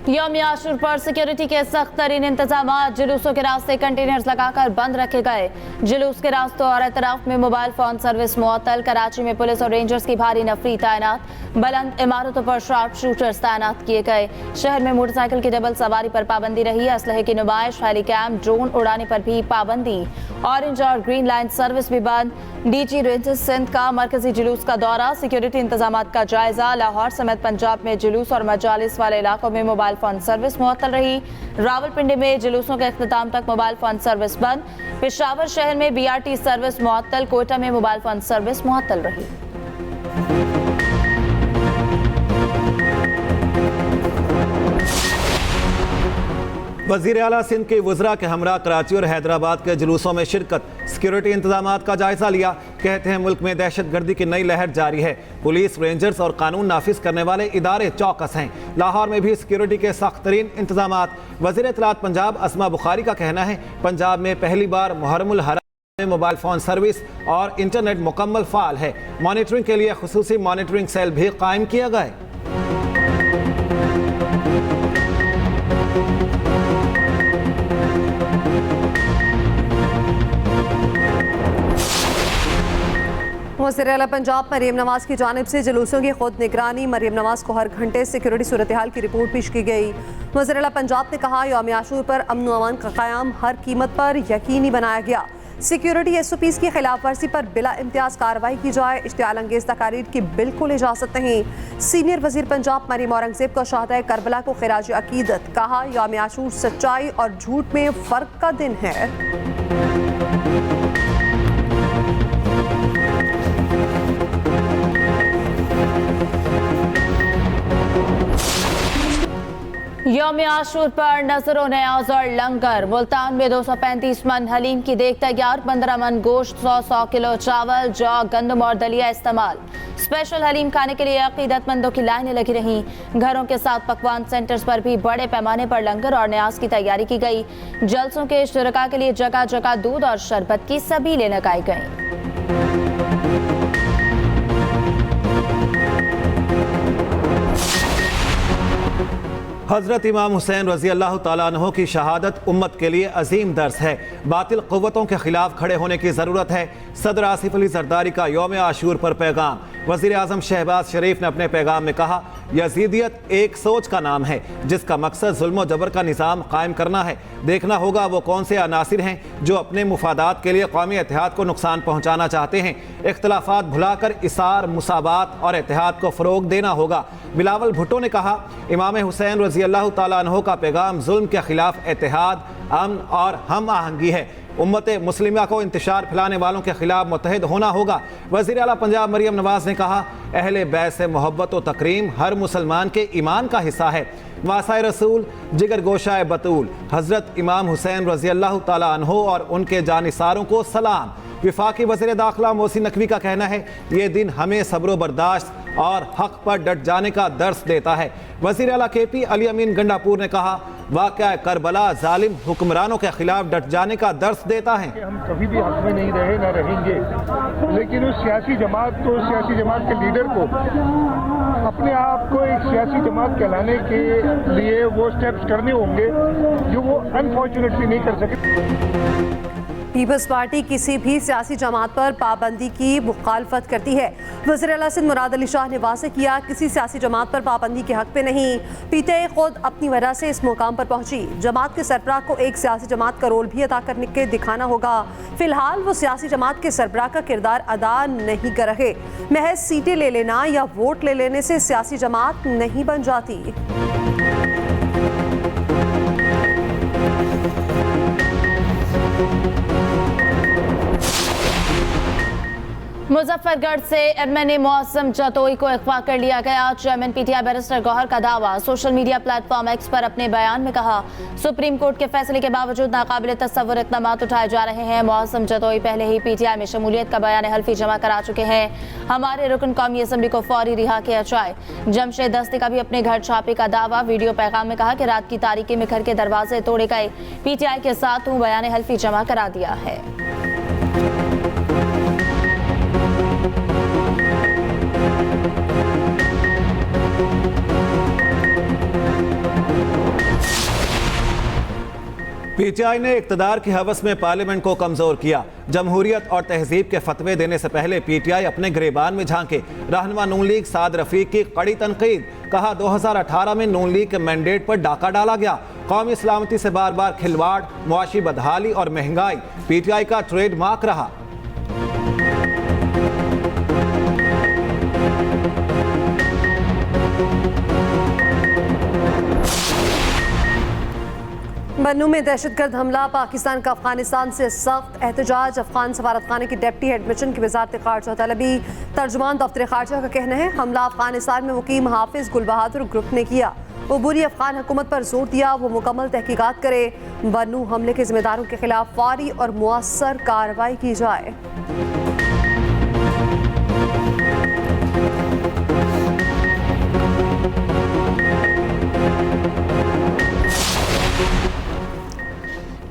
यौम आशूर पर सिक्योरिटी के सख्त तरीन इंतजाम, जुलूसों के रास्ते कंटेनर्स लगाकर बंद रखे गए। जुलूस के रास्तों और एतराफ में मोबाइल फोन सर्विस मुअत्तल। कराची में पुलिस और रेंजर्स की भारी नफरी तैनात। बुलंद इमारतों पर शार्प शूटर्स तैनात किए गए। शहर में मोटरसाइकिल की डबल सवारी पर पाबंदी रही। असलहे की नुमाइश, हेलीकैम, ड्रोन उड़ाने पर भी पाबंदी। ऑरेंज और ग्रीन लाइन सर्विस भी बंद। डीजी रेंजर्स सिंध का मरकजी जुलूस का दौरा, सिक्योरिटी इंतजाम का जायजा। लाहौर समेत पंजाब में जुलूस और मजालिस वाले इलाकों में मोबाइल फोन सर्विस मुअत्तल रही। रावलपिंडी में जुलूसों के इख्तिताम तक मोबाइल फोन सर्विस बंद। पेशावर शहर में BRT सर्विस मुअत्तल। कोयटा में मोबाइल फोन सर्विस मुअत्तल रही। वज़ीर आला सिंध के वज़रा के हमरा कराची और हैदराबाद के जुलूसों में शिरकत। सिक्योरिटी इंतजामात का जायजा लिया। कहते हैं मुल्क में दहशतगर्दी की नई लहर जारी है। पुलिस, रेंजर्स और कानून नाफिज करने वाले इदारे चौकस हैं। लाहौर में भी सिक्योरिटी के सख्त तरीन इंतजामात। वज़ीर इत्तलात पंजाब असमा बुखारी का कहना है पंजाब में पहली बार मुहर्रमुल हराम में मोबाइल फ़ोन सर्विस और इंटरनेट मुकम्मल फ़ाल है। मॉनिटरिंग के लिए खुसूसी मॉनिटरिंग सेल भी कायम किया गया। वज़ीर आला पंजाब मरीम नवाज की जानिब से जुलूसों की खुद निगरानी। मरीम नवाज को हर घंटे सिक्योरिटी सूरत हाल की रिपोर्ट पेश की गई। वज़ीर आला पंजाब ने कहा यौम आशूर पर अमन व अमान का क़याम हर कीमत पर यकीनी बनाया गया। सिक्योरिटी SOPs की खिलाफ वर्जी पर बिला इम्तियाज कार्रवाई की जाए। इश्तियाल अंगेज तकारीर की बिल्कुल इजाज़त नहीं। सीनियर वज़ीर पंजाब मरीम औरंगज़ेब को शहादा करबला को खिराज अकीदत। कहा यौम आशूर सच्चाई और झूठ में फ़र्क का दिन है। यौम आशूर पर नजरो न्याज और लंगर। मुल्तान में 235 मन हलीम की देख तैयार। 15 मन गोश्त, 100 किलो चावल, जौ, गंदम और दलिया इस्तेमाल। स्पेशल हलीम खाने के लिए अकीदतमंदों की लाइनें लगी रहीं। घरों के साथ पकवान सेंटर्स पर भी बड़े पैमाने पर लंगर और न्याज की तैयारी की गई। जलसों के इश्तिराका के लिए जगह जगह दूध और शरबत की सबीलें लगाई गईं। हज़रत इमाम हुसैन रज़ी अल्लाह ताला अन्हो की शहादत उम्मत के लिए अजीम दर्स है। बातिल क़ुव्वतों के खिलाफ खड़े होने की ज़रूरत है। सदर आसिफ अली ज़रदारी का यौम आशूर पर पैगाम। वज़ीर आज़म शहबाज शरीफ ने अपने पैगाम में कहा यजीदियत एक सोच का नाम है जिसका मकसद जुल्म जबर का निज़ाम कायम करना है। देखना होगा वो कौन से अनासिर हैं जो अपने मुफादात के लिए कौमी इत्तेहाद को नुकसान पहुँचाना चाहते हैं। इख्तलाफात भुलाकर इसार, मुसाबात और इत्तेहाद को फ़रोग देना होगा। बिलावल भुट्टो ने कहा इमाम हुसैन रज़ी अल्लाह ताला अन्हो का पैगाम जुल्म के खिलाफ इत्तेहाद, अमन और हम आहंगी है। उम्मत मुस्लिमा को इंतशार फैलाने वालों के खिलाफ मुत्तहिद होना होगा। वज़ीर आला पंजाब मरीम नवाज ने कहा अहले बैत से मोहब्बत व तकरीम हर मुसलमान के ईमान का हिस्सा है। वासाए रसूल, जिगर गोशाए बतूल हज़रत इमाम हुसैन रज़ी अल्लाह ताला अन्हो और उनके जानिसारों को सलाम। विफाकी वज़ीर दाखिला मोहसिन नकवी का कहना है ये दिन हमें सब्र बर्दाश्त और हक़ पर डट जाने का दर्स देता है। वज़ीर आला KP अली अमीन गंडापुर ने कहा वाक़या करबला जालिम हुक्मरानों के खिलाफ डट जाने का दर्स देता है। हम कभी भी हक़ में नहीं रहे न रहेंगे, लेकिन उस सियासी जमात के लीडर को अपने आप को एक सियासी जमात कहलाने के लिए वो स्टेप्स करने होंगे जो वो अनफॉर्चुनेटली नहीं कर सके। पीपल्स पार्टी किसी भी सियासी जमात पर पाबंदी की मुखालफत करती है। वज़ीर आला सिंध मुराद अली शाह ने वाज़ेह किया किसी सियासी जमात पर पाबंदी के हक़ में नहीं। PTI खुद अपनी वजह से इस मुकाम पर पहुंची। जमात के सरबराह को एक सियासी जमात का रोल भी अदा करने के दिखाना होगा। फिलहाल वो सियासी जमात के सरबराह का किरदार अदा नहीं कर रहे। महज सीटें ले लेना या वोट ले लेने से सियासी जमात नहीं बन जाती। मुजफ्फरगढ़ से MNA मौसम जतोई को अगवा कर लिया गया। चेयरमैन PTI बैरिस्टर गौहर का दावा। सोशल मीडिया प्लेटफॉर्म X पर अपने बयान में कहा सुप्रीम कोर्ट के फैसले के बावजूद नाकाबिल तस्वुर इक़दाम उठाए जा रहे हैं। मौसम जतोई पहले ही PTI में शमूलियत का बयान हल्फी जमा करा चुके हैं। हमारे रुकन कौमी असम्बली को फौरी रिहा किया जाए। जमशेद दस्ती का भी अपने घर छापे का दावा। वीडियो पैगाम में कहा कि रात की तारीकी में घर के दरवाजे तोड़े गए। PTI के साथ हूँ बयान हल्फी जमा करा दिया है। पीटीआई ने इक़्तिदार की हवस में पार्लियामेंट को कमजोर किया। जमहूरियत और तहजीब के फतवे देने से पहले पीटीआई अपने गिरेबान में झांके। रहनुमा नून लीग साद रफीक की कड़ी तनकीद। कहा 2018 में नून लीग के मैंडेट पर डाका डाला गया। कौमी सलामती से बार बार खिलवाड़, मुआशी बदहाली और महंगाई पीटीआई का ट्रेडमार्क रहा। बन्नू में दहशतगर्द हमला, पाकिस्तान का अफगानिस्तान से सख्त एहतजाज। अफगान सफारतखाने की डिप्टी हेड मिशन की वजारत खारजा तलबी। तर्जुमान दफ्तर खारजा का कहना है हमला अफगानिस्तान में मुकीम हाफिज गुल बहादुर ग्रुप ने किया। अबूरी अफगान हुकूमत पर जोर दिया वो मुकम्मल तहकीकात करे। बन्नू हमले के जिम्मेदारों के खिलाफ फौरी और मुअस्सर कार्रवाई की जाए।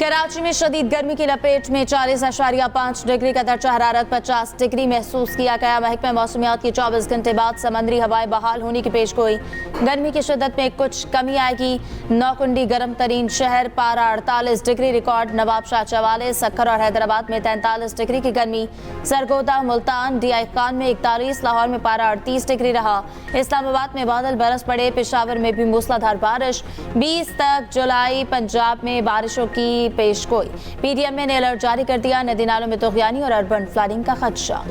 कराची में शदीद गर्मी की लपेट में 40.5 डिग्री का दर्जा हरारत 50 डिग्री महसूस किया गया। महकमा मौसमियात की 24 घंटे बाद समंदरी हवाएं बहाल होने की पेशगोई। गर्मी की शिद्दत में कुछ कमी आएगी। नौकुंडी गर्म तरीन शहर, पारा 48 डिग्री रिकॉर्ड। नवाबशाह 44, सक्खर और हैदराबाद में 43 डिग्री की गर्मी। सरगोदा, मुल्तान, डीआई खान में 41, लाहौर में पारा 38 डिग्री रहा। इस्लामाबाद में बादल बरस पड़े। पेशावर में भी मूसलाधार बारिश। 20 तक जुलाई पंजाब में बारिशों की पेशगोई। पीडीएम ने अलर्ट जारी कर दिया। नदी नालों में तुग़यानी और अर्बन फ्लडिंग का खदशा।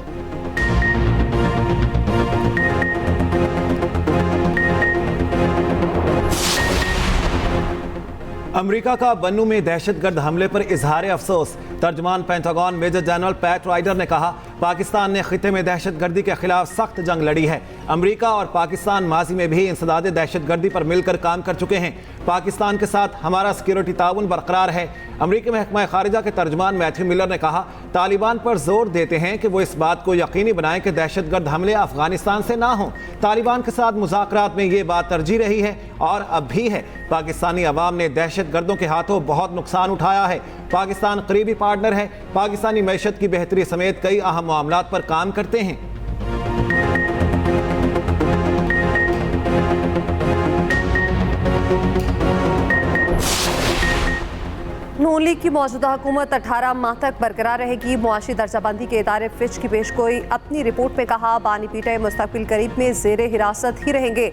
अमेरिका का बन्नू में दहशतगर्द हमले पर इजहार अफसोस। तर्जमान Pentagon major general Pat Ryder ने कहा पाकिस्तान ने खिते में दहशतगर्दी के खिलाफ सख्त जंग लड़ी है। अमेरिका और पाकिस्तान माजी में भी इंसदाद दहशतगर्दी पर मिलकर काम कर चुके हैं। पाकिस्तान के साथ हमारा सिक्योरिटी ताउन बरकरार है। अमेरिकी महकमा खारिजा के तर्जमान मैथ्यू मिलर ने कहा तालिबान पर जोर देते हैं कि वो इस बात को यकीनी बनाएं कि दहशतगर्द हमले अफगानिस्तान से ना हों। तालिबान के साथ मुज़ाकरात में ये बात तरजीह रही है और अब भी है। पाकिस्तानी अवाम ने दहशतगर्दों के हाथों बहुत नुकसान उठाया है। पाकिस्तान करीबी पार्टनर है। पाकिस्तानी मैशत की बेहतरी समेत कई अहम मामलात पर काम करते हैं। नून लीग की मौजूदा हुकूमत 18 माह तक बरकरार रहेगी। मुआशी दर्जाबंदी के इदारे फिच की पेशगोई। अपनी रिपोर्ट में कहा बानी पीटे मुस्तकबिल करीब में ज़ेरे हिरासत ही रहेंगे।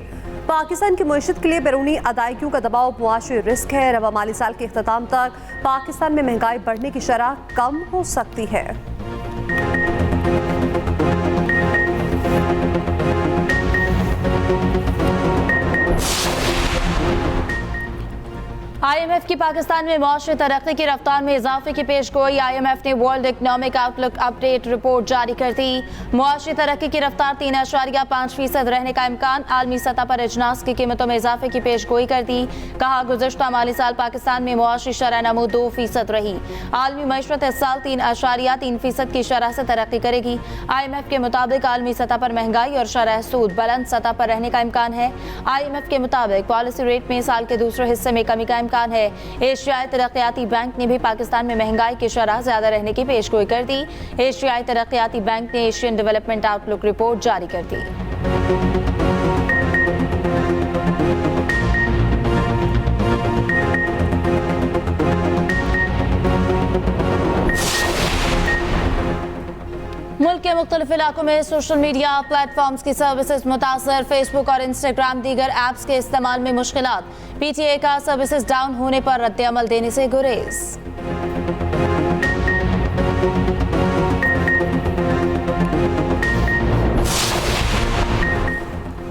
पाकिस्तान की मईशत के लिए बैरूनी अदायगियों का दबाव मुआशी रिस्क है। रवा माली साल के इख्तिताम तक पाकिस्तान में महंगाई बढ़ने की शरह कम हो सकती है। IMF की पाकिस्तान में मौसमी तरक्की की रफ्तार में इजाफे की पेशगोई। IMF ने world economic outlook update report जारी कर दी। मुआशी तरक्की की रफ्तार 3.5% रहने का इम्कान। आलमी सतह पर अजनास की कीमतों में इजाफे की पेशगोई कर दी। कहा गुज़श्ता माली साल पाकिस्तान में मुआशी शरह नमू 2% रही। आलमी मईशत इस साल 3.3% की शरह से तरक्की करेगी। IMF के मुताबिक आलमी सतह पर महंगाई और शरह सूद बुलंद सतह पर रहने का इम्कान है। IMF के मुताबिक पॉलिसी रेट में साल के दूसरे हिस्से में कमी का है। एशियाई तरक्याती बैंक ने भी पाकिस्तान में महंगाई की शरह ज्यादा रहने की पेशगोई कर दी। एशियाई तरक्याती बैंक ने एशियन डेवलपमेंट आउटलुक रिपोर्ट जारी कर दी। मुल्क के मुख्तलिफ इलाकों में सोशल मीडिया प्लेटफॉर्म्स की सर्विसेज मुतासर। फेसबुक और इंस्टाग्राम दीगर ऐप्स के इस्तेमाल में मुश्किलात। PTA का सर्विसेज डाउन होने पर रद्द-ए-अमल देने से गुरेज।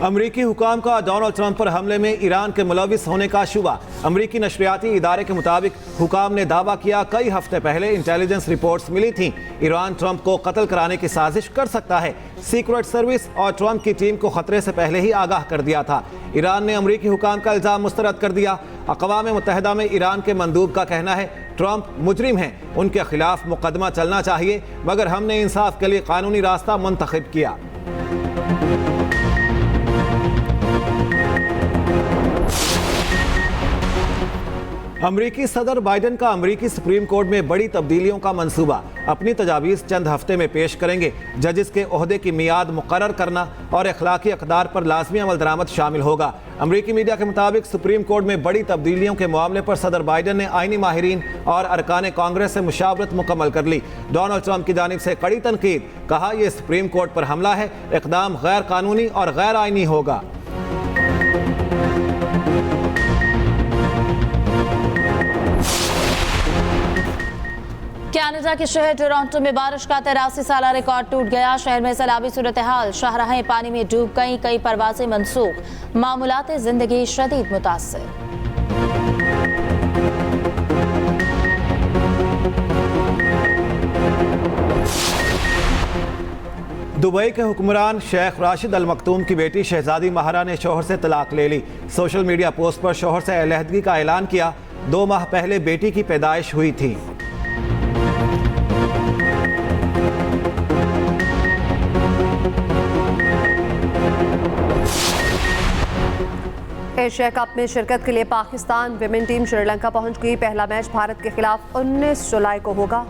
अमरीकी हुकाम का डोनाल्ड ट्रंप पर हमले में ईरान के मुलविस होने का शुबा। अमरीकी नशरियाती इदारे के मुताबिक हुकाम ने दावा किया कई हफ्ते पहले इंटेलिजेंस रिपोर्ट्स मिली थीं ईरान ट्रंप को कत्ल कराने की साजिश कर सकता है। सीक्रेट सर्विस और ट्रंप की टीम को खतरे से पहले ही आगाह कर दिया था। ईरान ने अमरीकी हुकाम का इल्जाम मुस्तरद कर दिया। अक़वाम मुत्तहिदा में ईरान के मंदूब का कहना है ट्रंप मुजरिम हैं, उनके खिलाफ मुकदमा चलना चाहिए, मगर हमने इंसाफ के लिए कानूनी रास्ता मुंतखब किया। अमरीकी सदर बाइडेन का अमरीकी सुप्रीम कोर्ट में बड़ी तब्दीलियों का मंसूबा। अपनी तजावीज़ चंद हफ्ते में पेश करेंगे। जजेस के ओहदे की मियाद मुकर्रर करना और अखलाकी अक़दार पर लाजमी अमल दरामद शामिल होगा। अमरीकी मीडिया के मुताबिक सुप्रीम कोर्ट में बड़ी तब्दीलियों के मामले पर सदर बाइडेन ने आईनी माहिरीन और अरकान कांग्रेस से मुशावरत मुकम्मल कर ली। डोनाल्ड ट्रंप की जानिब से कड़ी तनकीद, कहा यह सुप्रीम कोर्ट पर हमला है, इक़दाम गैर कानूनी और गैर आईनी होगा। कनाडा के शहर टोरंटो में बारिश का 83 साला रिकॉर्ड टूट गया। शहर में सैलाबी सूरत हाल, शाहराहें पानी में डूब गईं, कई परवाजें मनसूख, मामूलात जिंदगी शदीद मुतासिर। दुबई के हुक्मरान शेख राशिद अल मखतूम की बेटी शहजादी महारा ने शोहर से तलाक ले ली। सोशल मीडिया पोस्ट पर शोहर से अलहदगी का ऐलान किया। 2 माह पहले बेटी की पैदाइश हुई थी। एशिया कप में शिरकत के लिए पाकिस्तान विमेन टीम श्रीलंका पहुंच गई। पहला मैच भारत के खिलाफ 19 जुलाई को होगा।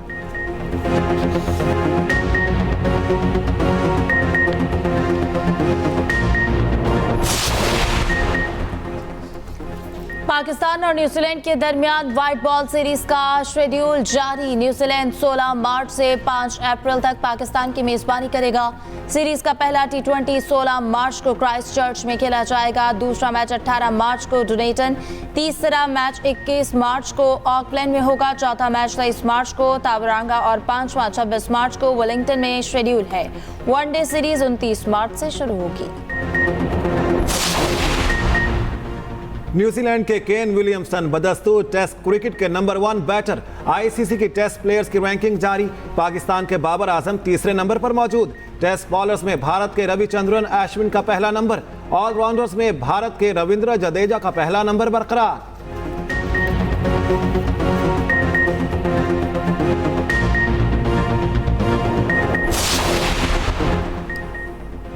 पाकिस्तान और न्यूजीलैंड के दरमियान व्हाइट बॉल सीरीज का शेड्यूल जारी। न्यूजीलैंड 16 मार्च से 5 अप्रैल तक पाकिस्तान की मेजबानी करेगा। सीरीज का पहला T20 16 मार्च को क्राइस्ट चर्च में खेला जाएगा। दूसरा मैच 18 मार्च को डुनेटन, तीसरा मैच 21 मार्च को ऑकलैंड में होगा, चौथा मैच 23 मार्च को तावरांगा और पांचवा 26 मार्च को वेलिंगटन में शेड्यूल है। वनडे सीरीज 29 मार्च से शुरू होगी। न्यूजीलैंड के केन विलियमसन बदस्तूर टेस्ट क्रिकेट के नंबर 1 बैटर। आईसीसी की टेस्ट प्लेयर्स की रैंकिंग जारी। पाकिस्तान के बाबर आजम तीसरे नंबर पर मौजूद। टेस्ट बॉलर्स में भारत के रविचंद्रन अश्विन का पहला नंबर। ऑलराउंडर्स में भारत के रविंद्र जडेजा का पहला नंबर बरकरार।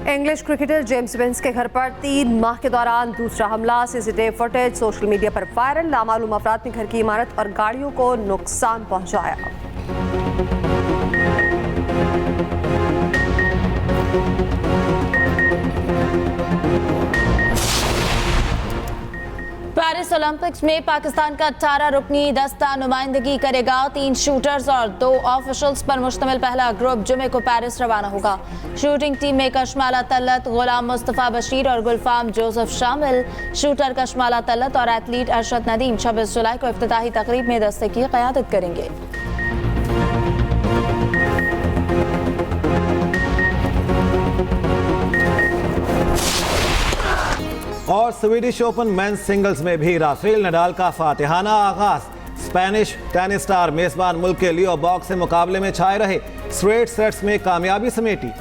इंग्लिश क्रिकेटर जेम्स विंस के घर पर 3 माह के दौरान दूसरा हमला। सीसीटीवी फुटेज सोशल मीडिया पर वायरल। नामालूम अफराद ने घर की इमारत और गाड़ियों को नुकसान पहुंचाया। पेरिस ओलंपिक्स में पाकिस्तान का 18 रुकनी दस्ता नुमाइंदगी करेगा। 3 शूटर्स और 2 ऑफिशियल्स पर मुश्तमिल पहला ग्रुप जुमे को पेरिस रवाना होगा। शूटिंग टीम में कशमाला तल्लत, गुलाम मुस्तफ़ा बशीर और गुलफाम जोसेफ शामिल। शूटर कशमाला तल्लत और एथलीट अरशद नदीम 26 जुलाई को इफ्तिताही तकरीब में दस्ते की क़यादत करेंगे। और स्वीडिश ओपन मेंस सिंगल्स में भी राफेल नडाल का फातिहाना आगाज। स्पेनिश टेनिस स्टार मेजबान मुल्क के लियो बॉक्स से मुकाबले में छाए रहे। स्ट्रेट सेट्स में कामयाबी समेटी।